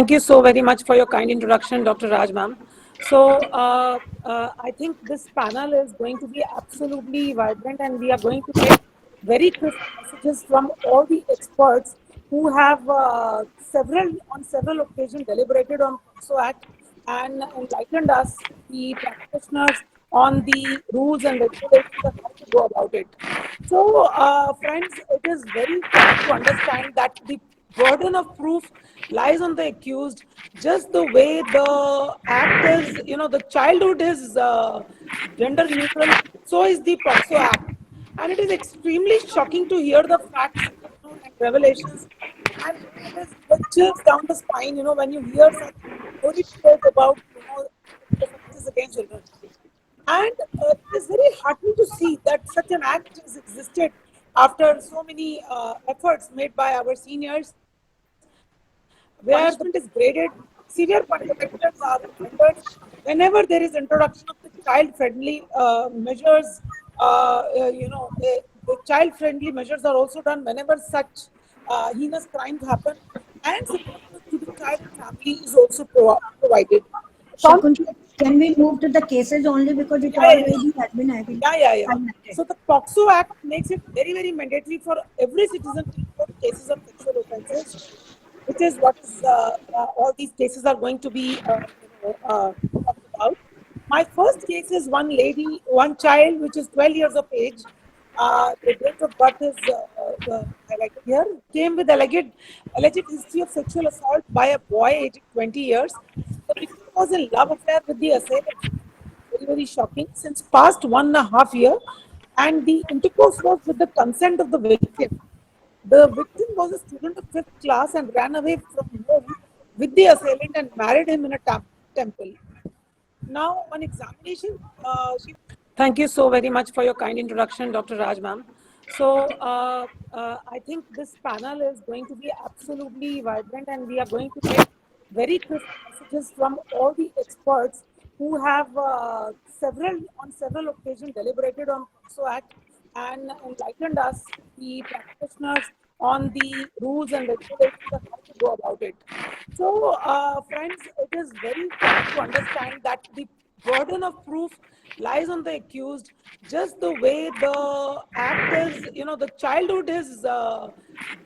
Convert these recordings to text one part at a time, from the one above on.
Thank you so very much for your kind introduction, Dr. Raj, ma'am. I think this panel is going to be absolutely vibrant, and we are going to get very crisp messages from all the experts who have on several occasions deliberated on POCSO Act and enlightened us, the practitioners, on the rules and regulations and how to go about it. So, friends, it is very important to understand that the burden of proof lies on the accused, just the way the act is, the childhood is gender neutral, so is the POCSO Act. And it is extremely shocking to hear the facts and revelations. And it is chills down the spine, when you hear such horrid tales about, offenses against children. And it is very heartening to see that such an act has existed after so many efforts made by our seniors, where punishment is graded, severe punishments are rendered whenever there is introduction of the child-friendly measures. The child-friendly measures are also done whenever such heinous crimes happen, and support to the child and family is also provided. Shakuntla, can we move to the cases only because it already has been having? Yeah. So the POCSO Act makes it very, very mandatory for every citizen to report cases of sexual offences, which is what is, all these cases are going to be talked about. My first case is one child, which is 12 years of age. The date of birth is highlighted here. Came with alleged history of sexual assault by a boy aged 20 years. The victim was in love affair with the assailant. Very, very shocking. Since past 1.5 years, and the intercourse was with the consent of the victim. The victim was a student of 5th class and ran away from home with the assailant and married him in a temple. Now, on examination, Thank you so very much for your kind introduction, Dr. Raj, ma'am. I think this panel is going to be absolutely vibrant, and we are going to get very crisp messages from all the experts who have on several occasions deliberated on POCSO Act and enlightened us, the practitioners, on the rules and regulations and how to go about it. So, friends, it is very important to understand that the burden of proof lies on the accused, just the way the act is, the childhood is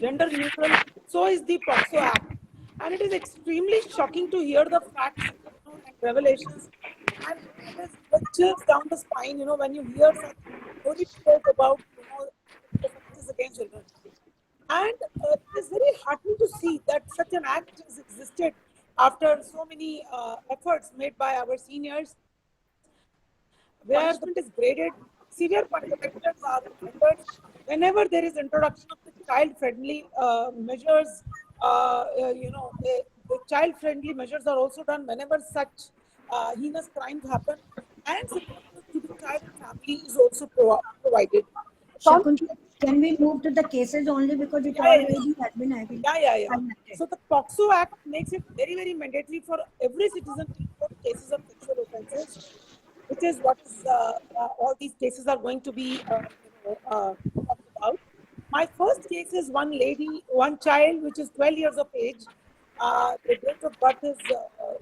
gender neutral, so is the POCSO Act. And it is extremely shocking to hear the facts and revelations. And it is chills down the spine, when you hear such horrid tales about, offenses against children. And it is very heartening to see that such an act has existed after so many efforts made by our seniors, where punishment is graded, severe punishments are rendered whenever there is introduction of the child-friendly measures. The child-friendly measures are also done whenever such heinous crimes happen, and support to the child and family is also provided. Shakuntla, can we move to the cases only because it already has been having? Yeah. So the POCSO Act makes it very, very mandatory for every citizen to report cases of sexual offences, which is what is, all these cases are going to be talked about. My first case is one child, which is 12 years of age. The date of birth is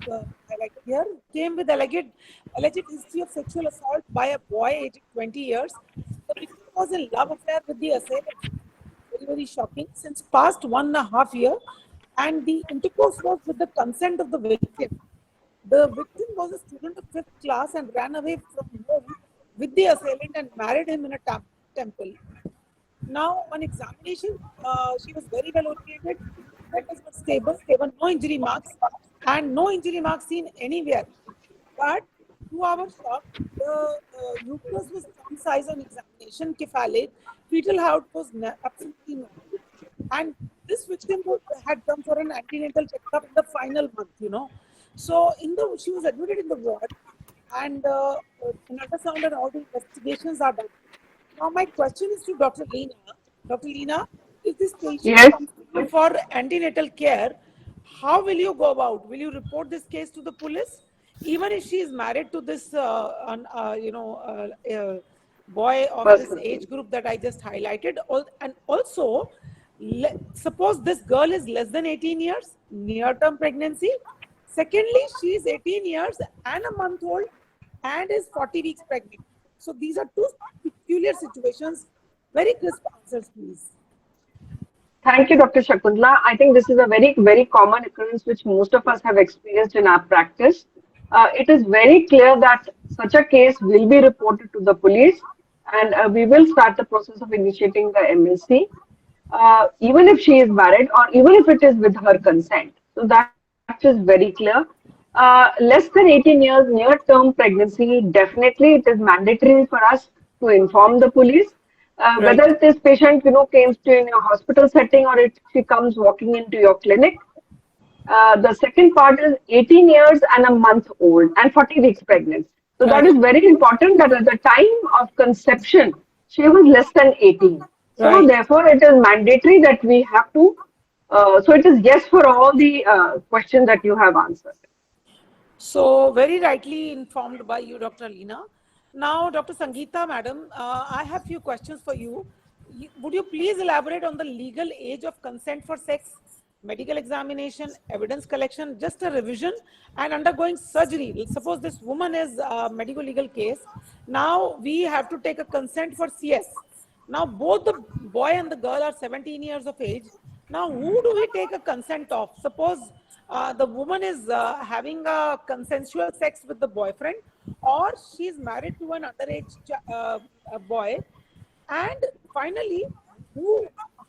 highlighted here. Came with alleged history of sexual assault by a boy aged 20 years. The victim was in love affair with the assailant. Very, very shocking. Since past 1.5 years, and the intercourse was with the consent of the victim. The victim was a student of 5th class and ran away from home with the assailant and married him in a temple. Now, on examination, she was very well oriented, mental was stable, no injury marks, and no injury marks seen anywhere. But to our shock, the uterus was some size on examination, kephalate, fetal health was absolutely normal. And this victim had come for an antenatal checkup in the final month, So she was admitted in the ward, and an ultrasound and all the investigations are done. Now my question is to Dr. Leena. Dr. Leena, if this patient comes to you for antenatal care, how will you go about? Will you report this case to the police, even if she is married to this boy of this age group that I just highlighted? And also, suppose this girl is less than 18 years, near-term pregnancy. Secondly, she is 18 years and a month old and is 40 weeks pregnant. So these are two peculiar situations. Very crisp answers, please. Thank you, Dr. Shakuntla. I think this is a very, very common occurrence which most of us have experienced in our practice. It is very clear that such a case will be reported to the police, and we will start the process of initiating the MLC, even if she is married or even if it is with her consent. So that is very clear. Less than 18 years, near-term pregnancy, definitely it is mandatory for us to inform the police. Right. Whether this patient, came to in a hospital setting or if she comes walking into your clinic. The second part is 18 years and a month old and 40 weeks pregnant. So that Right. is very important that at the time of conception, she was less than 18. So Right. therefore, it is mandatory that we have to. So it is yes for all the questions that you have answered. So very rightly informed by you, Dr. Leena. Now, Dr. Sangeeta, madam, I have few questions for you. Would you please elaborate on the legal age of consent for sex, medical examination, evidence collection, just a revision, and undergoing surgery? Suppose this woman is a medical legal case. Now we have to take a consent for CS. Now both the boy and the girl are 17 years of age. Now who do we take a consent of? Suppose the woman is having a consensual sex with the boyfriend, or she is married to an underage boy. And finally,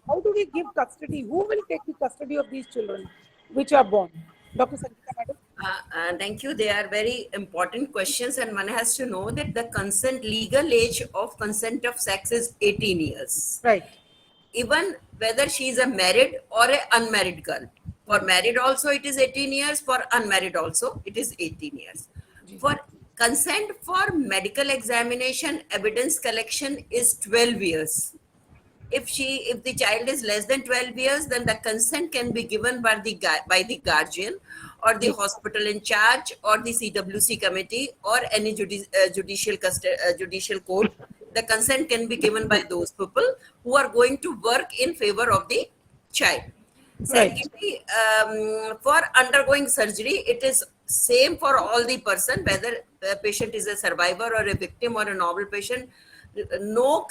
how do we give custody? Who will take the custody of these children which are born? Dr. Sangeeta, madam. Thank you. They are very important questions, and one has to know that the legal age of consent of sex is 18 years. Right. Even whether she is a married or an unmarried girl. For married also it is 18 years, for unmarried also it is 18 years. For consent for medical examination, evidence collection is 12 years. If the child is less than 12 years, then the consent can be given by the guardian or the hospital in charge or the CWC committee or any judicial court. The consent can be given by those people who are going to work in favor of the child. Right. Secondly, for undergoing surgery, it is same for all the person, whether the patient is a survivor or a victim or a novel patient. No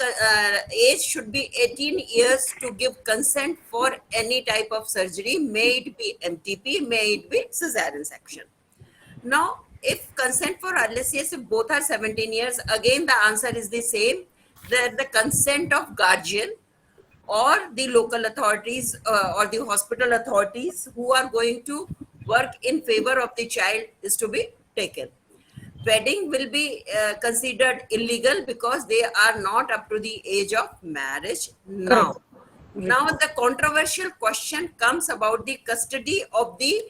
age should be 18 years to give consent for any type of surgery, may it be MTP, may it be cesarean section. Now, if consent for RLCS, if both are 17 years, again the answer is the same, that the consent of guardian or the local authorities or the hospital authorities who are going to work in favor of the child is to be taken. Wedding will be considered illegal because they are not up to the age of marriage now. Now the controversial question comes about the custody of the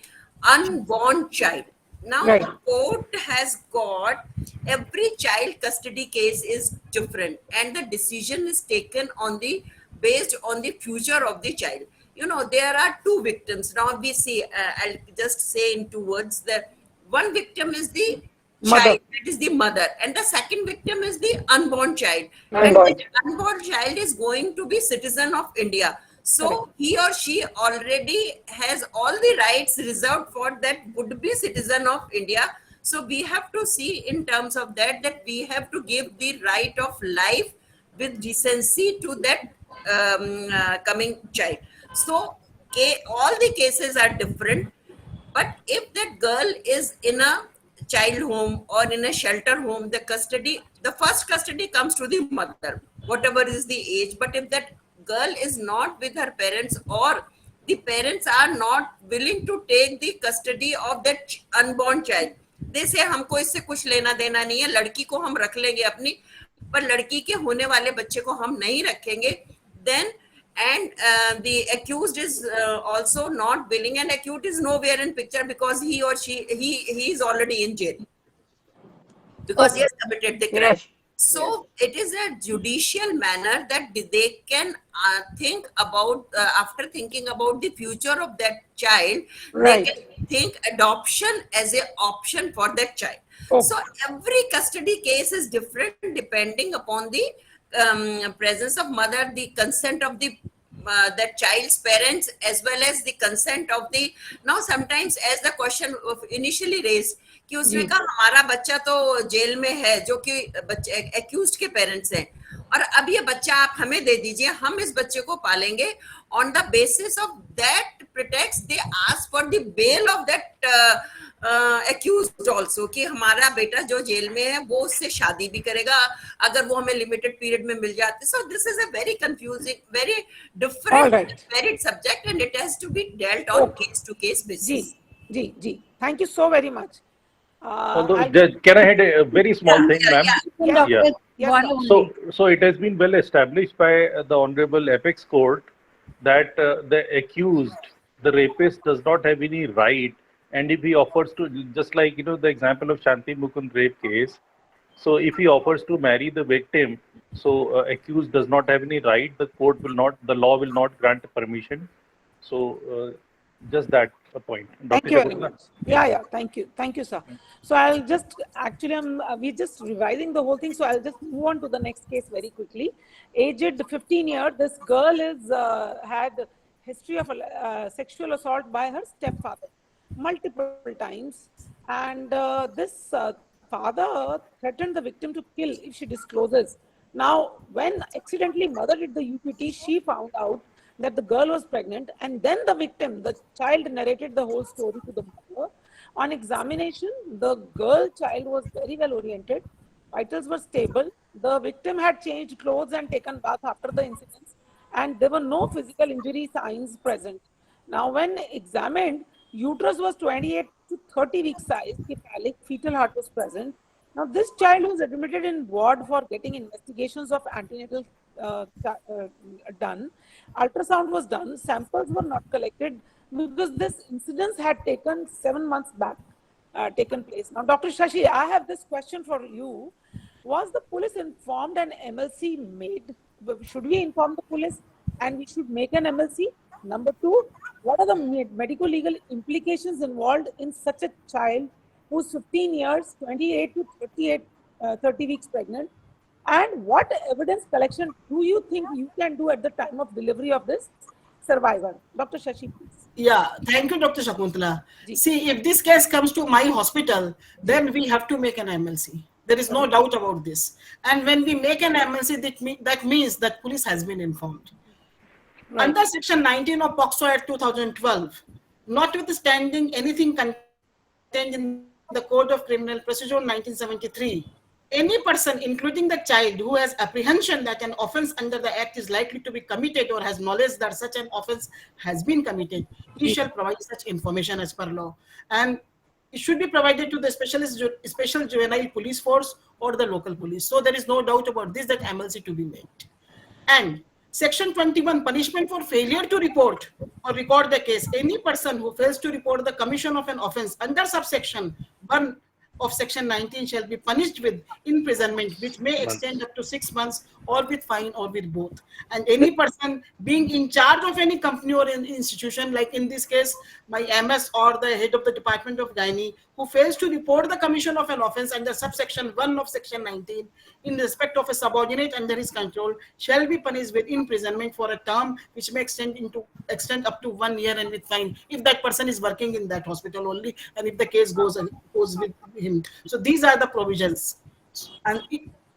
unborn child. Now Right. the court has got every child custody case is different, and the decision is taken on the based on the future of the child. There are two victims. Now we see, I'll just say in 2 words, that one victim is the Mother. child, that is the mother, and the second victim is the unborn child. Unborn. And the unborn child is going to be citizen of India. So he or she already has all the rights reserved for that would be citizen of India. So we have to see in terms of that we have to give the right of life with decency to that coming child. So all the cases are different. But if that girl is in a child home or in a shelter home, the first custody comes to the mother, whatever is the age. But if that girl is not with her parents, or the parents are not willing to take the custody of that unborn child, they say हमको इससे कुछ लेना देना नहीं है, लड़की को हम रख लेंगे अपनी, पर लड़की के होने वाले बच्चे को हम नहीं रखेंगे, then and the accused is also not willing, and accused is nowhere in picture because he or she he is already in jail because he has committed the crime. Yes. So it is a judicial manner that they can think about after thinking about the future of that child. Right. They can think adoption as an option for that child. Oh. So every custody case is different depending upon the presence of mother, the consent of the that child's parents as well as the consent of the. Now sometimes as the question of initially raised कि उसने कहा हमारा बच्चा तो jail में है जो कि बच्चे एक्यूज्ड के पेरेंट्स हैं और अब ये बच्चा आप हमें दे दीजिए हम इस बच्चे को पालेंगे on the basis of that pretext they ask for the bail of that accused also कि हमारा बेटा जो जेल में है वो उससे शादी भी करेगा अगर वो हमें लिमिटेड पीरियड में मिल जाते. So this is a very confusing, very different, varied subject and it has to be dealt on case to case basis. Ji. Thank you so very much. Although, can I add a very small thing, ma'am? Yeah. So it has been well established by the Honorable Apex Court that the accused, the rapist, does not have any right, and if he offers to, just like the example of Shanti Mukund rape case, so if he offers to marry the victim, so accused does not have any right. The court will not, the law will not grant permission. So just that a point. Thank you very much. Yeah. Thank you, sir. So I'll just actually, we're just revising the whole thing. So I'll just move on to the next case very quickly. Aged 15 years, this girl is had history of sexual assault by her stepfather multiple times, and this father threatened the victim to kill if she discloses. Now, when accidentally mother did the UPT, she found out that the girl was pregnant, and then the victim, the child, narrated the whole story to the mother. On examination, the girl child was very well oriented, vitals were stable, the victim had changed clothes and taken bath after the incident, and there were no physical injury signs present. Now, when examined, uterus was 28 to 30 weeks size, cephalic, fetal heart was present. Now, this child was admitted in ward for getting investigations of antenatal done. Ultrasound was done. Samples were not collected because this incident had taken 7 months back, taken place. Now, Dr. Shashi, I have this question for you. Was the police informed and MLC made? Should we inform the police and we should make an MLC? Number two, what are the medical legal implications involved in such a child who's 15 years, 28 to 30 weeks pregnant? And what evidence collection do you think you can do at the time of delivery of this survivor? Dr. Shashi, please. Yeah, thank you, Dr. Shakuntla. See, if this case comes to my hospital, then we have to make an MLC. There is no doubt about this. And when we make an MLC, that means that police has been informed. Right. Under Section 19 of POCSO Act 2012, notwithstanding anything contained in the Code of Criminal Procedure 1973, any person, including the child, who has apprehension that an offense under the Act is likely to be committed or has knowledge that such an offense has been committed, he shall provide such information as per law. And it should be provided to the special juvenile police force or the local police. So there is no doubt about this, that MLC to be made. And Section 21, punishment for failure to report or record the case. Any person who fails to report the commission of an offense under subsection 1 of Section 19 shall be punished with imprisonment, which may extend up to 6 months, or with fine, or with both. And any person being in charge of any company or an institution, like in this case, my MS or the head of the Department of Gynae, who fails to report the commission of an offense under subsection 1 of Section 19 in respect of a subordinate under his control, shall be punished with imprisonment for a term which may extend up to 1 year, and with fine, if that person is working in that hospital only, and if the case goes with him. So these are the provisions, and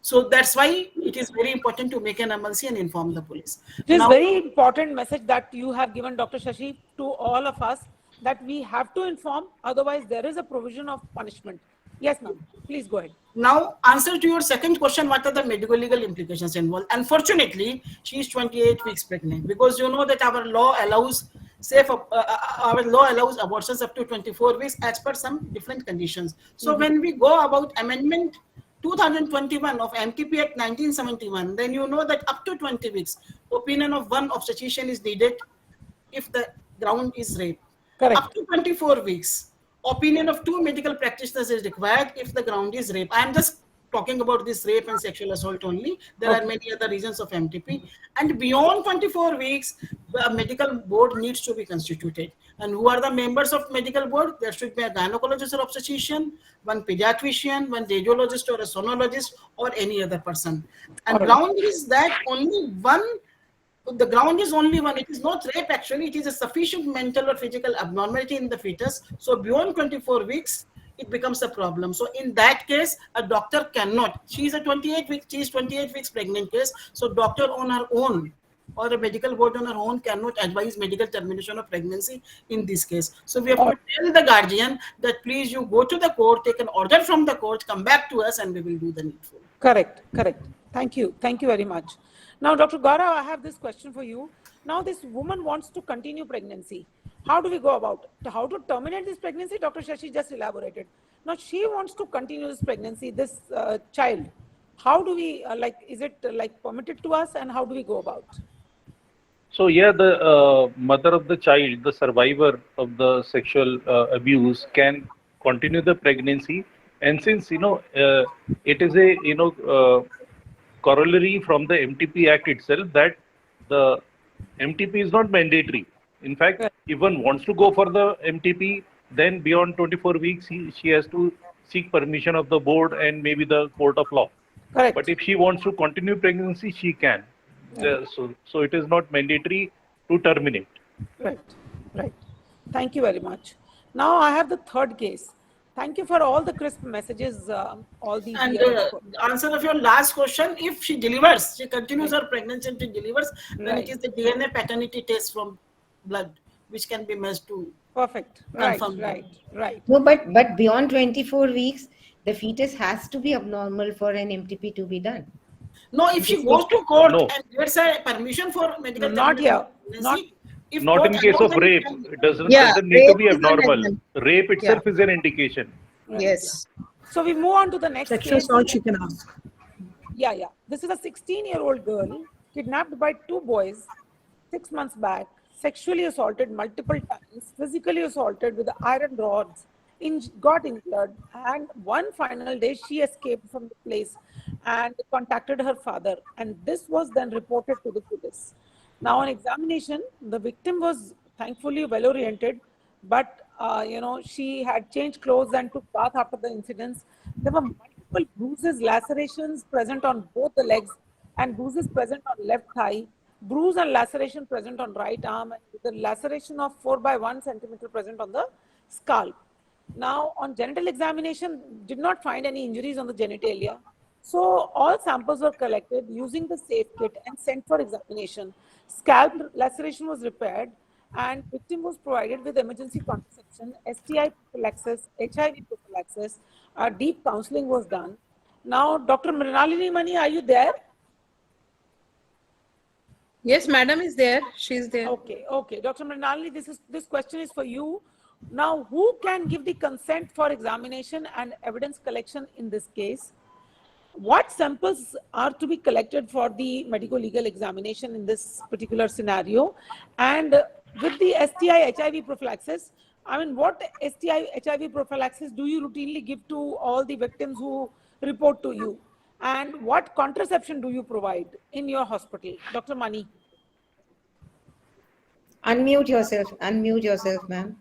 so that's why it is very important to make an MLC and inform the police. It is very important message that you have given, Dr. Shashi, to all of us, that we have to inform, otherwise there is a provision of punishment. Yes, ma'am. Please go ahead. Now, answer to your second question, what are the medical legal implications involved? Unfortunately, she is 28 weeks pregnant, because you know that our law allows abortions up to 24 weeks as per some different conditions. So when we go about amendment 2021 of MTP Act 1971, then you know that up to 20 weeks, opinion of one obstetrician is needed if the ground is rape. Correct. Up to 24 weeks, opinion of 2 medical practitioners is required if the ground is rape. I am just talking about this rape and sexual assault only. There are many other reasons of MTP. And beyond 24 weeks, the medical board needs to be constituted. And who are the members of medical board? There should be a gynecologist or obstetrician, one pediatrician, one radiologist or a sonologist, or any other person. And ground is that only one the ground is only one. It is not rape actually. It is a sufficient mental or physical abnormality in the fetus. So beyond 24 weeks, it becomes a problem. So in that case, a doctor cannot. She is 28 weeks pregnant case. So doctor on her own or a medical board on her own cannot advise medical termination of pregnancy in this case. So we have to tell the guardian that please you go to the court, take an order from the court, come back to us and we will do the needful. Correct, correct. Thank you very much. Now, Dr. Gaurav, I have this question for you. Now, this woman wants to continue pregnancy. How do we go about it? How to terminate this pregnancy? Dr. Shashi just elaborated. Now, she wants to continue this pregnancy, this child. How do we, is it permitted to us and how do we go about? So yeah, the mother of the child, the survivor of the sexual abuse, can continue the pregnancy. And since, it is a, corollary from the MTP Act itself that the MTP is not mandatory. In fact, if one wants to go for the MTP, then beyond 24 weeks, she has to seek permission of the board and maybe the court of law. Correct. But if she wants to continue pregnancy, she can. So it is not mandatory to terminate. Right, right. Thank you very much. Now I have the third case. Thank you for all the crisp messages. All the answer of your last question: if she delivers, she continues her pregnancy and she delivers, then it is the DNA paternity test from blood, which can be measured to perfect. confirm. Right. No, but beyond 24 weeks, the fetus has to be abnormal for an MTP to be done. No, if she goes to court and gets a permission for medical not here. Not in case of rape. It doesn't need to be abnormal. Rape itself is an indication. Right. Yes. So we move on to the next Sexual case. assault she can ask. Yeah. This is a 16-year-old girl kidnapped by 2 boys 6 months back, sexually assaulted multiple times, physically assaulted with iron rods, got injured, and one final day she escaped from the place and contacted her father. And this was then reported to the police. Now, on examination, the victim was thankfully well-oriented, but she had changed clothes and took bath after the incidents. There were multiple bruises, lacerations present on both the legs, and bruises present on left thigh, bruise and laceration present on right arm, and the laceration of 4 by 1 centimeter present on the scalp. Now, on genital examination, did not find any injuries on the genitalia. So all samples were collected using the safe kit and sent for examination. Scalp laceration was repaired and victim was provided with emergency contraception, STI prophylaxis, HIV prophylaxis. Deep counseling was done. Now, Dr. Mrinalini Mani, are you there? Yes, madam is there. She is there. Okay. Dr. Mrinalini, this question is for you. Now, who can give the consent for examination and evidence collection in this case? What samples are to be collected for the medical legal examination in this particular scenario? And with the STI HIV prophylaxis, what STI HIV prophylaxis do you routinely give to all the victims who report to you? And what contraception do you provide in your hospital? Dr. Mani. Unmute yourself, ma'am.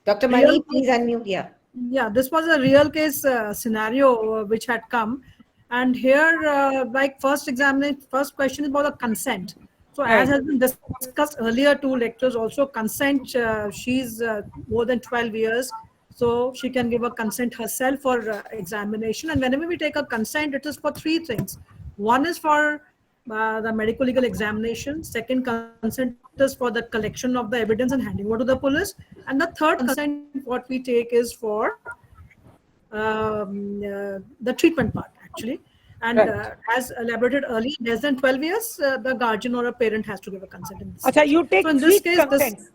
Dr. Mani, please unmute. Yeah, this was a real case scenario which had come, and here first question is about the consent. So as has been discussed earlier 2 lectures also, consent, she's more than 12 years, so she can give a consent herself for examination. And whenever we take a consent, it is for 3 things. One is for the medical legal examination. Second consent is for the collection of the evidence and handing over to the police. And the third consent what we take is for the treatment part actually. And as elaborated earlier, less than 12 years, the guardian or a parent has to give a consent. In this Achha, you take so in this case, consents.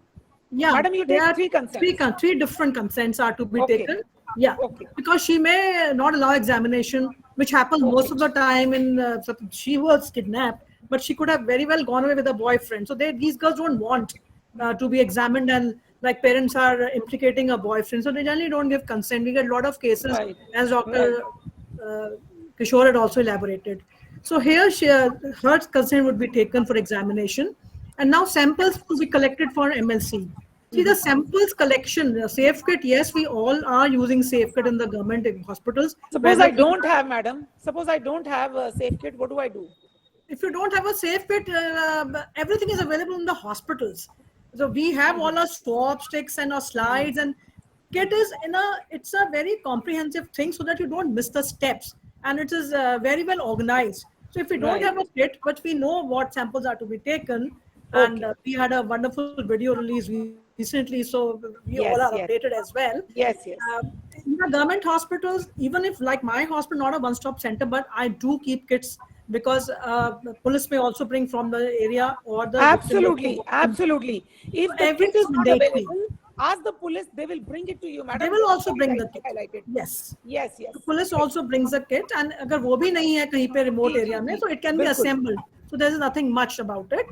Madam, you take 3 consents. 3 different consents are to be taken. Yeah, because she may not allow examination, which happens most of the time in, she was kidnapped, but she could have very well gone away with a boyfriend. So these girls don't want to be examined, and like parents are implicating a boyfriend. So they generally don't give consent. We get a lot of cases, as Dr. Kishore had also elaborated. So here her consent would be taken for examination. And now samples to be collected for MLC. See, the samples collection, the safe kit, yes, we all are using safe kit in the government hospitals. Suppose I don't have, madam. Suppose I don't have a safe kit, what do I do? if you don't have a safe kit, everything is available in the hospitals. So we have all our swab sticks and our slides, and kit is it's a very comprehensive thing so that you don't miss the steps, and it is very well organized. So if we don't have a kit, but we know what samples are to be taken, and we had a wonderful video release recently, so we all are updated as well. In the government hospitals, even if like my hospital, not a one-stop center, but I do keep kits because the police may also bring from the area or the absolutely. If the kit is not mandatory. available, ask the police, they will bring it to you, madam. They will also bring the kit. Highlighted. Yes. The police also brings a kit, and agar wo bhi nahi hai kahin pe remote area mein, so it can be assembled. So there is nothing much about it.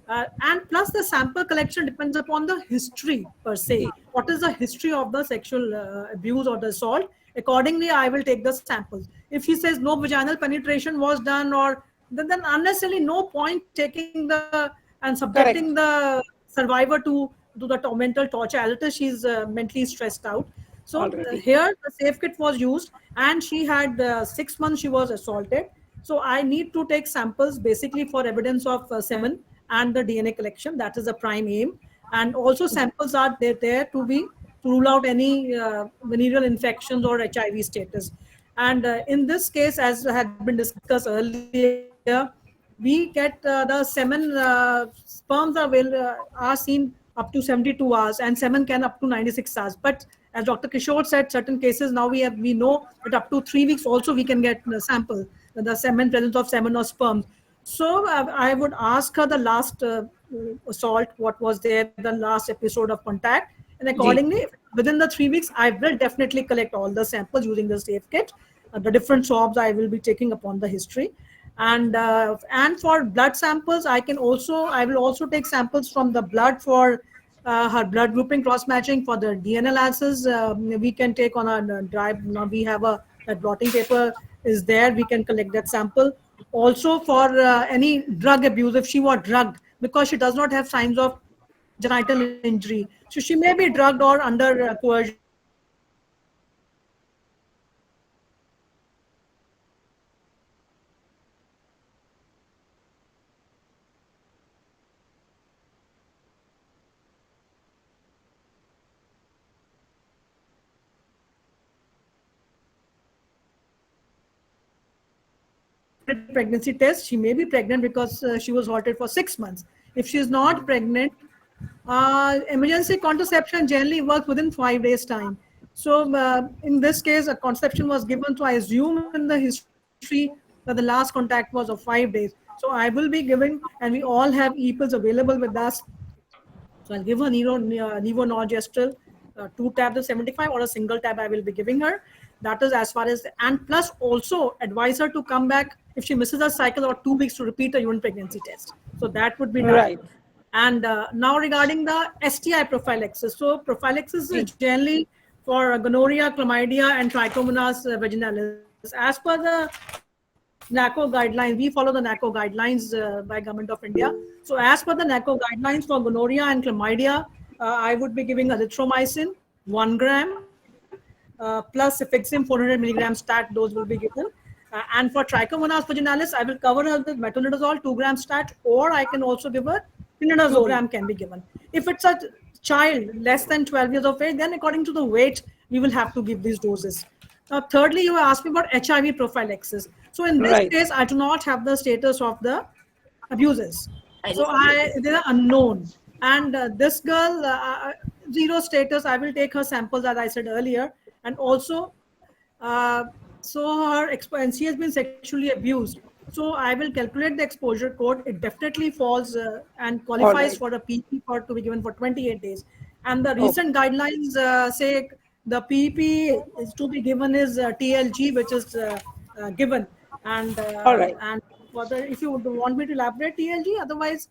And plus the sample collection depends upon the history per se. What is the history of the sexual abuse or the assault? Accordingly, I will take the samples. If he says no vaginal penetration was done, or then unnecessarily no point taking the and subjecting the survivor to the mental torture. As it is, she's mentally stressed out. So here the safe kit was used, and she had 6 months she was assaulted. So I need to take samples basically for evidence of semen and the DNA collection. That is the prime aim. And also samples are there to rule out any venereal infections or HIV status. And in this case, as had been discussed earlier, we get the semen sperms are seen up to 72 hours, and semen can up to 96 hours. But as Dr. Kishore said, certain cases now we know that up to 3 weeks also we can get the sample, the semen, presence of semen or sperm. So I would ask her the last assault, what was there, the last episode of contact, and accordingly, within the 3 weeks, I will definitely collect all the samples using the safe kit. The different swabs I will be taking upon the history, and for blood samples, I will also take samples from the blood for her blood grouping cross matching. For the DNA analysis, we can take on a drive. Now we have a blotting paper is there. We can collect that sample. Also for any drug abuse, if she was drugged, because she does not have signs of genital injury, so she may be drugged or under coercion. Pregnancy test, she may be pregnant because she was halted for 6 months. If she is not pregnant, emergency contraception generally works within 5 days time. So in this case, a contraception was given, so I assume in the history that the last contact was of 5 days. So I will be giving, and we all have e-pills available with us. So I'll give her Nevo-Norgestrel, 2 tabs of 75 or a single tab I will be giving her. That is as far as, and plus also advise her to come back if she misses a cycle or 2 weeks to repeat a urine pregnancy test. So that would be done. And now regarding the STI prophylaxis. So prophylaxis is generally for gonorrhea, chlamydia, and trichomonas vaginalis. As per the NACO guidelines, we follow the NACO guidelines by Government of India. So as per the NACO guidelines for gonorrhea and chlamydia, I would be giving azithromycin 1 gram. Plus Cefixime 400 milligrams stat dose will be given. And for trichomonas vaginalis, I will cover her with metronidazole 2 grams stat, or I can also give her tinidazole can be given. If it's a child less than 12 years of age, then according to the weight, we will have to give these doses. Thirdly, you asked me about HIV prophylaxis. So in this case, I do not have the status of the abusers. So they are unknown. And this girl, 0 status, I will take her samples as I said earlier. And also, so and she has been sexually abused. So I will calculate the exposure code. It definitely falls and qualifies for a PEP to be given for 28 days. And the recent guidelines say the PEP is to be given is TLG, which is given. And and if you want me to elaborate TLG, otherwise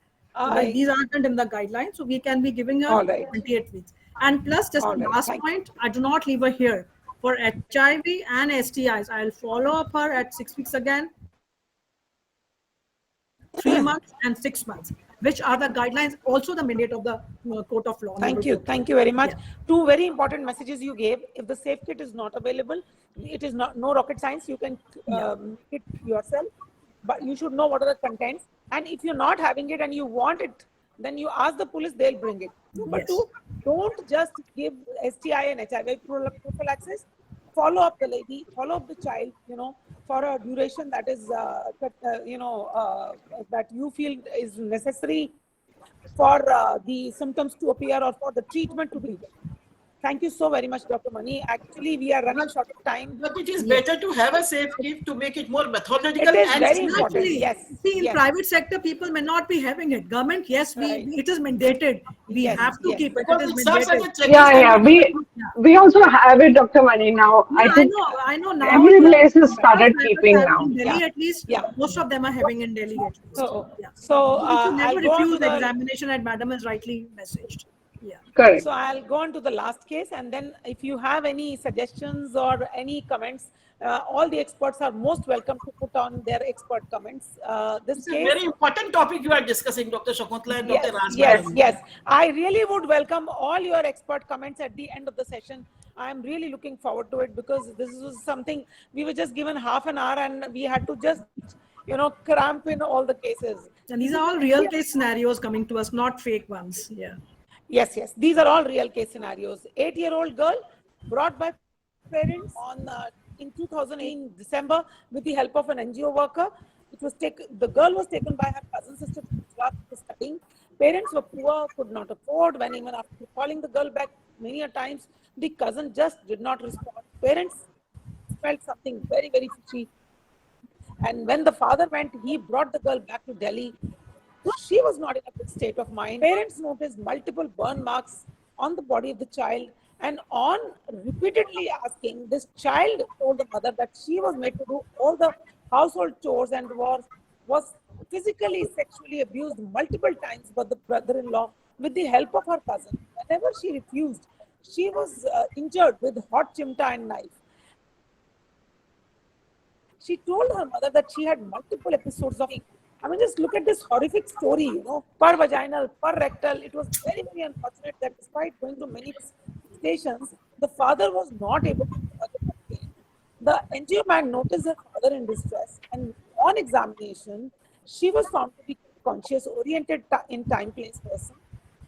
these aren't in the guidelines. So we can be giving her 28 weeks. And plus, just last point, I do not leave her here. For HIV and STIs, I'll follow up her at 6 weeks again, 3 months and 6 months, which are the guidelines, also the mandate of the Court of Law. Thank you very much. 2 very important messages you gave. If the safe kit is not available, it is no rocket science. You can kit yourself. but you should know what are the contents. And if you're not having it and you want it, then you ask the police, they'll bring it. Number two, don't just give STI and HIV prophylaxis. Follow up the lady, follow up the child, for a duration that is, that you feel is necessary for the symptoms to appear or for the treatment to be. Thank you so very much, Dr. Mani. Actually, we are running short of time. But it is better to have a safe gift to make it more methodical. It is very important. Yes. See, in private sector, people may not be having it. Government, yes, it is mandated. We have to keep it. It is mandated. We also have it, Dr. Mani. Now, I think I know now. Every place has started keeping now. In Delhi, at least, most of them are having in Delhi. At least. So never refuse the examination, and Madam has rightly messaged. Correct. So I'll go on to the last case, and then if you have any suggestions or any comments, all the experts are most welcome to put on their expert comments. This is a very important topic you are discussing, Dr. Shakuntla and Dr. Raj. Yes. I really would welcome all your expert comments at the end of the session. I'm really looking forward to it, because this was something we were just given half an hour and we had to just, cramp in all the cases. And these are all real case scenarios coming to us, not fake ones. Yes. These are all real case scenarios. 8-year-old girl brought by parents in 2018 December with the help of an NGO worker. The girl was taken by her cousin sister to studying. Parents were poor, could not afford. When even after calling the girl back many a times, the cousin just did not respond. Parents felt something very, very fishy. And when the father went, he brought the girl back to Delhi. She was not in a good state of mind. Parents noticed multiple burn marks on the body of the child, and on repeatedly asking, this child told the mother that she was made to do all the household chores and was physically, sexually abused multiple times by the brother-in-law with the help of her cousin. Whenever she refused, she was injured with hot chimta and knife. She told her mother that she had multiple episodes of, just look at this horrific story, per vaginal, per rectal. It was very, very unfortunate that despite going to many stations, the father was not able to complain. The NGO man noticed her father in distress, and on examination, she was found to be conscious, oriented in time, place, person.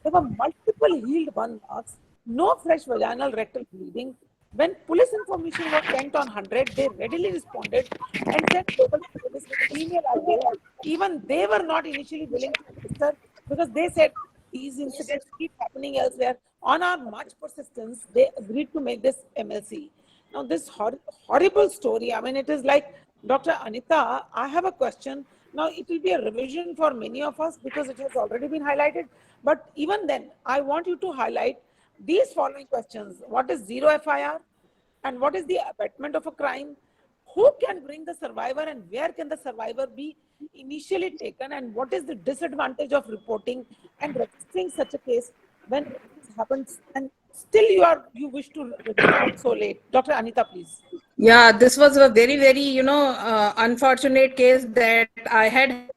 There were multiple healed burn marks, no fresh vaginal rectal bleeding. When police information was sent on 100, they readily responded and sent local police with email idea. Even they were not initially willing to register, because they said these incidents keep happening elsewhere. On our much persistence, they agreed to make this MLC. Now, this horrible story, it is like, Dr. Anita, I have a question. Now, it will be a revision for many of us because it has already been highlighted. But even then, I want you to highlight these following questions. What is zero FIR? And what is the abatement of a crime? Who can bring the survivor, and where can the survivor be initially taken? And what is the disadvantage of reporting and registering such a case when it happens and still you wish to report so late? Dr. Anita, please. Yeah, this was a very, very, unfortunate case that I had.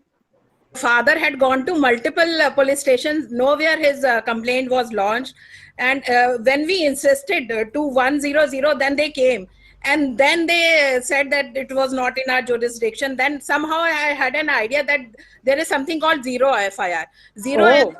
Father had gone to multiple police stations. Nowhere his complaint was launched. And when we insisted to 100, then they came. And then they said that it was not in our jurisdiction. Then somehow I had an idea that there is something called zero FIR. Zero FIR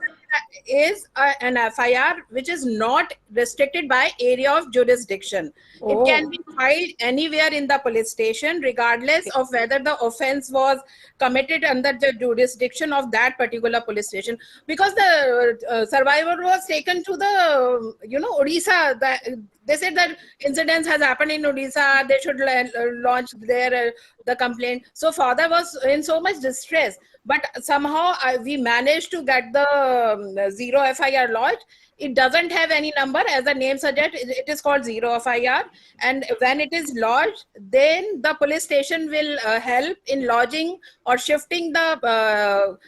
is an FIR which is not restricted by area of jurisdiction. It can be filed anywhere in the police station, regardless of whether the offense was committed under the jurisdiction of that particular police station. Because the survivor was taken to the, Odisha. They said that incidents has happened in Odisha. They should launch their the complaint. So father was in so much distress. But somehow we managed to get the zero FIR lodged. It doesn't have any number, as the name suggests. It is called zero FIR. And when it is lodged, then the police station will help in lodging or shifting the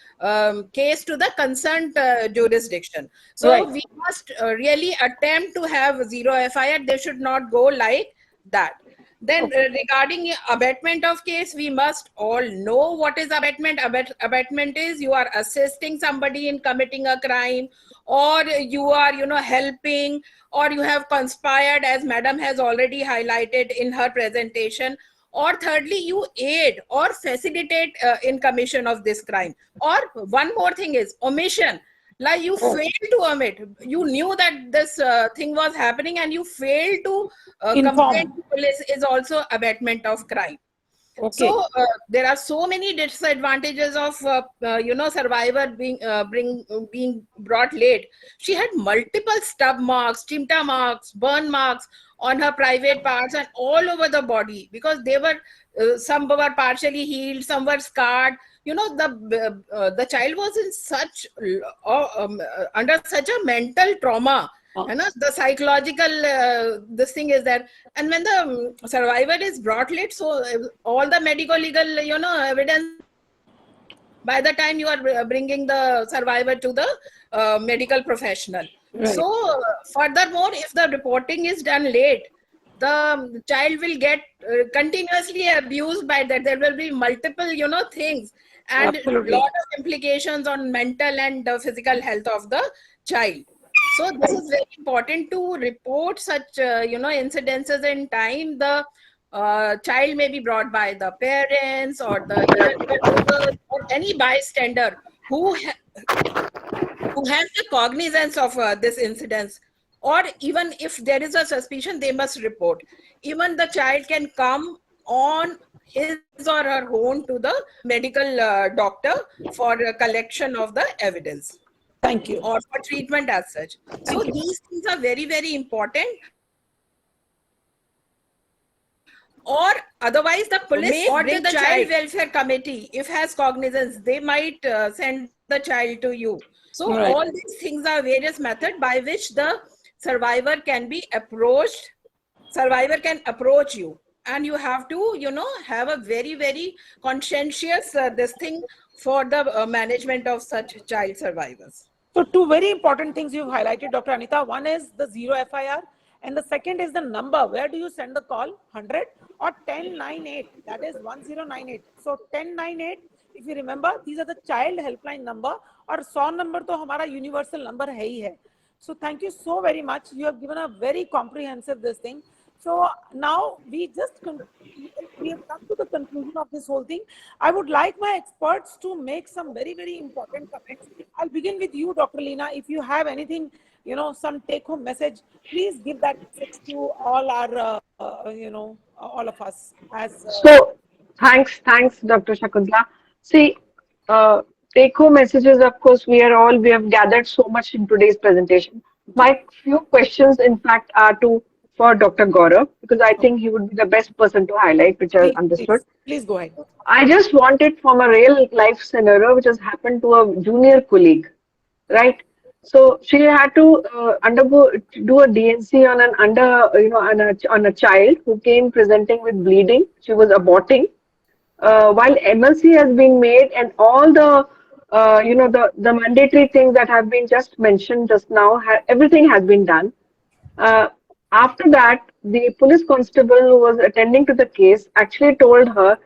case to the concerned jurisdiction. So we must really attempt to have zero FIR. They should not go like that. Then regarding abatement of case, we must all know what is abatement. Abatement is you are assisting somebody in committing a crime, or you are, helping, or you have conspired, as Madam has already highlighted in her presentation, or thirdly, you aid or facilitate in commission of this crime. Or one more thing is omission. Like you failed to omit. You knew that this thing was happening and you failed to complain to police is also abatement of crime. Okay. So there are so many disadvantages of survivor being brought late. She had multiple stub marks, timta marks, burn marks on her private parts and all over the body, because they were some were partially healed, some were scarred. You know, the child was in such under such a mental trauma. You know, the psychological this thing is that, and when the survivor is brought late, so all the medical legal evidence, by the time you are bringing the survivor to the medical professional. Right. So furthermore, if the reporting is done late, the child will get continuously abused by that. There will be multiple things and a lot of implications on mental and physical health of the child. So this is very important to report such incidences in time. The child may be brought by the parents or the or any bystander who has the cognizance of this incident, or even if there is a suspicion, they must report. Even the child can come on his or her own to the medical doctor for collection of the evidence. Thank you. Or for treatment as such. So these things are very, very important. Or otherwise the police or the child welfare committee, if has cognizance, they might send the child to you. So all these things are various methods by which the survivor can be approached. Survivor can approach you, and you have to, have a very, very conscientious this thing for the management of such child survivors. So two very important things you've highlighted, Dr. Anita. One is the 0 FIR, and the second is the number. Where do you send the call? 100 or 1098? That is 1098. So 1098, if you remember, these are the child helpline number. और 100 number तो हमारा universal number है ही है. So thank you so very much. You have given a very comprehensive this thing. So now we have come to the conclusion of this whole thing. I would like my experts to make some very, very important comments. I'll begin with you, Dr. Leena. If you have anything, some take-home message, please give that message to all our, all of us. So, thanks, Dr. Shakuntla. See, take-home messages, of course, we have gathered so much in today's presentation. My few questions, in fact, are for Dr. Gaurav, because I think he would be the best person to highlight, which I understood. Please go ahead. I just wanted from a real life scenario which has happened to a junior colleague, right? So she had to do a DNC on a child who came presenting with bleeding. She was aborting. While MLC has been made and all the the mandatory things that have been just mentioned just now, everything has been done. After that, the police constable who was attending to the case actually told her,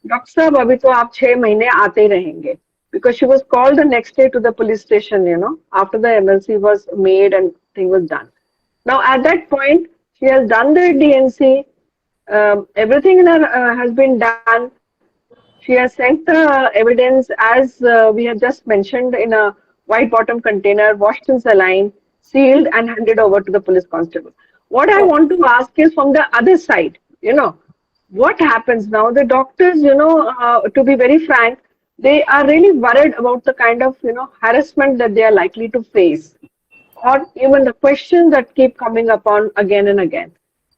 "Doctor Sahab, abhi to aap 6 mahine aate hi rahenge." Because she was called the next day to the police station, after the MLC was made and thing was done. Now, at that point, she has done the DNC. Everything has been done. She has sent the evidence as we have just mentioned in a white bottom container, washed in saline, sealed and handed over to the police constable. What I want to ask is from the other side, what happens now? The doctors, to be very frank, they are really worried about the kind of, harassment that they are likely to face, or even the questions that keep coming upon again and again.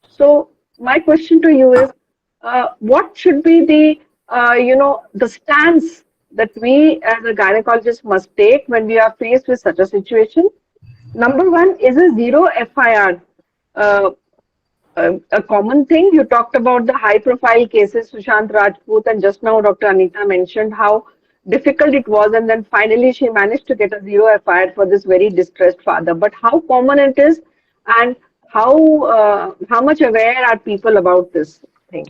So my question to you is, what should be the stance that we as a gynecologist must take when we are faced with such a situation? Number one, is a 0 FIR a common thing? You talked about the high profile cases, Sushant Rajput, and just now Dr. Anita mentioned how difficult it was, and then finally she managed to get a 0 FIR for this very distressed father. But how common it is, and how much aware are people about this thing?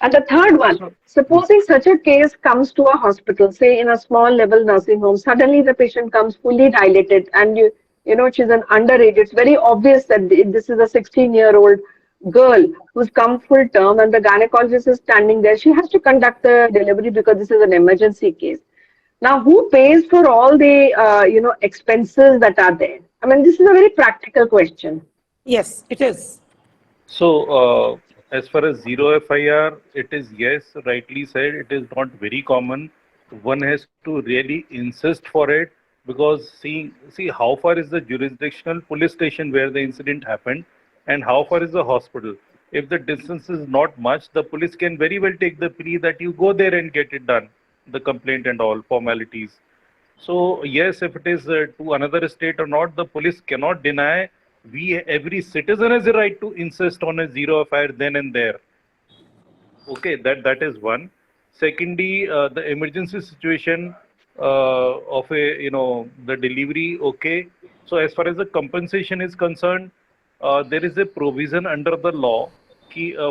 And the third one, supposing such a case comes to a hospital, say in a small level nursing home, suddenly the patient comes fully dilated, and she's an underage. It's very obvious that this is a 16-year-old girl who's come full term and the gynecologist is standing there, she has to conduct the delivery because this is an emergency case. Now, who pays for all the expenses that are there? I mean, this is a very practical question. Yes, it is. So, as far as zero FIR, it is, yes, rightly said, it is not very common. One has to really insist for it, because see how far is the jurisdictional police station where the incident happened and how far is the hospital. If the distance is not much, the police can very well take the plea that you go there and get it done, the complaint and all formalities. So yes, if it is to another state or not, the police cannot deny. Every citizen has a right to insist on a zero FIR then and there. Okay, that is one. Secondly, the emergency situation of the delivery. Okay, so as far as the compensation is concerned, there is a provision under the law.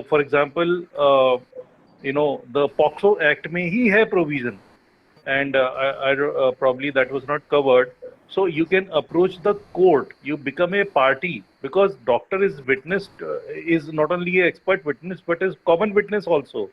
For example, the POCSO Act में ही है provision, and probably that was not covered. So you can approach the court, you become a party, because doctor is witnessed, is not only an expert witness, but is common witness also.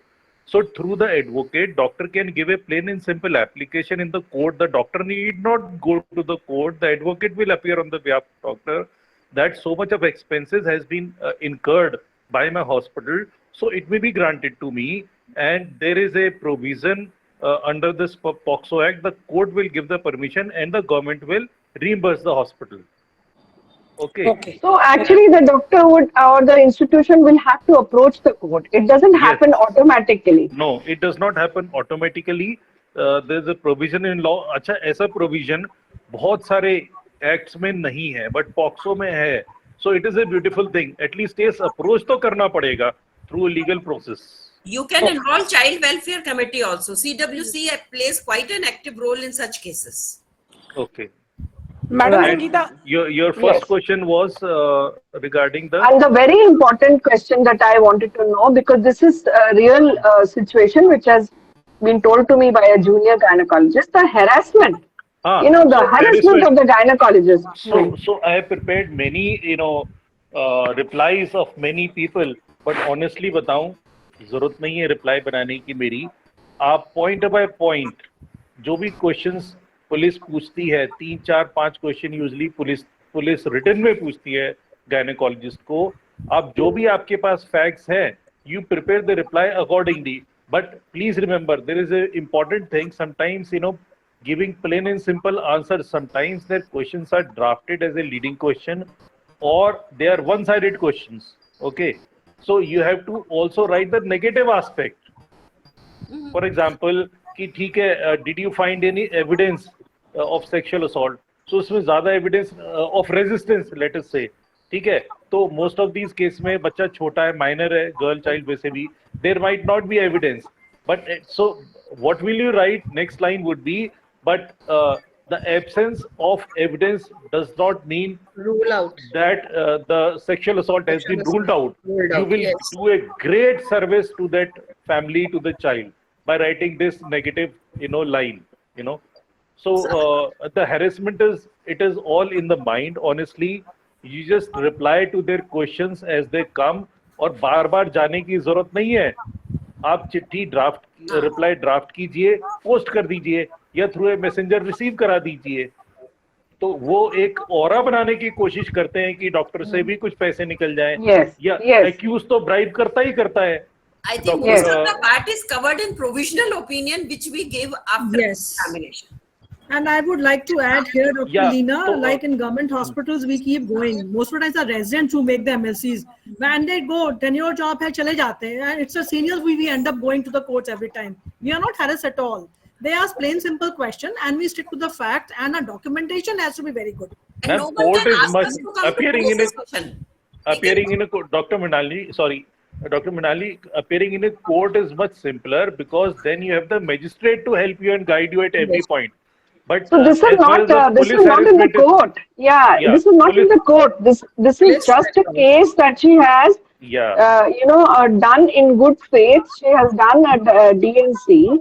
So through the advocate, doctor can give a plain and simple application in the court. The doctor need not go to the court. The advocate will appear on the behalf of doctor that so much of expenses has been incurred by my hospital, so it may be granted to me. And there is a provision under this POCSO Act, the court will give the permission and the government will reimburse the hospital. Okay. So actually the doctor would, or the institution will have to approach the court. It doesn't happen automatically. No, it does not happen automatically. There's a provision in law. अच्छा, ऐसा provision बहुत सारे acts में नहीं है, but POCSO में है. So it is a beautiful thing. At least yes, approach तो करना पड़ेगा through a legal process. You can enroll child welfare committee also. CWC plays quite an active role in such cases. Okay. Madam Sangeeta, your first question was regarding the... And the very important question that I wanted to know, because this is a real situation which has been told to me by a junior gynecologist, the harassment. The harassment of the gynecologist. So I have prepared many, replies of many people, but honestly बताऊं, जरूरत नहीं है reply बनाने की मेरी. आप point by point जो भी क्वेश्चंस पुलिस पूछती है, 3, 4, 5 क्वेश्चन यूजुअली पुलिस रिटन में पूछती है गायनेकोलॉजिस्ट को. आप जो भी आपके पास फैक्ट्स हैं, you prepare the reply accordingly. But please remember, there is a important thing. Sometimes giving plain and simple answers, sometimes their questions are drafted as a leading question or they are one-sided questions. Okay, so you have to also write the negative aspect. For example, कि ठीक है, did you find any evidence of sexual assault? So उसमें ज़्यादा evidence of resistance, let us say. ठीक है, तो most of these cases में बच्चा छोटा है, minor है, girl child वैसे भी, there might not be evidence. But so what will you write? Next line would be, but the absence of evidence does not mean Rule out that the sexual assault has been ruled out. You will do a great service to that family, to the child, by writing this negative, line. So the harassment it is all in the mind. Honestly, you just reply to their questions as they come, और बार-बार जाने की जरूरत नहीं है. आप चिट्ठी reply draft कीजिए, पोस्ट कर दीजिए या थ्रू ए मैसेंजर रिसीव करा दीजिए. तो वो एक ऑरा बनाने की कोशिश करते हैं कि डॉक्टर से भी कुछ पैसे निकल जाएं. या एक्यूज तो ब्राइब करता ही करता है. I think most of the part is covered in provisional opinion which we give after examination. And I would like to add here, Dr. Leena, like in government hospitals, we keep going. Most of the times are residents who make the MLCs. When they go, tenure job hai, chale jate. And it's the seniors we end up going to the courts every time. We are not harassed at all. They ask plain simple question and we stick to the fact, and our documentation has to be very good. And no one court can is ask much us to come appearing to in discussion. appearing in a court. Dr. Mrinalini, appearing in a court is much simpler because then you have the magistrate to help you and guide you at every point. But so this is not in the court. This is not in the court. This is just a case that she has done in good faith. She has done at DNC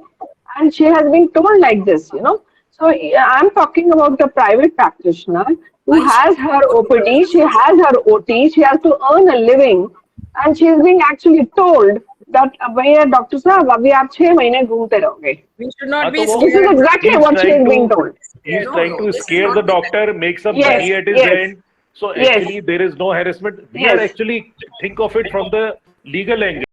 and she has been told like this, So I'm talking about the private practitioner who has her OPD, she has her OT, she has to earn a living. and she is being actually told that भैया doctor साहब अभी आप 6 महीने घूमते रहोगे. We should not be This is exactly He's what she is trying being to- told. He's No, trying no, to this is scare not the the doctor, make some Yes, money at his yes. end. So Yes. actually, there is no harassment. We Yes. are actually think of it from the legal angle.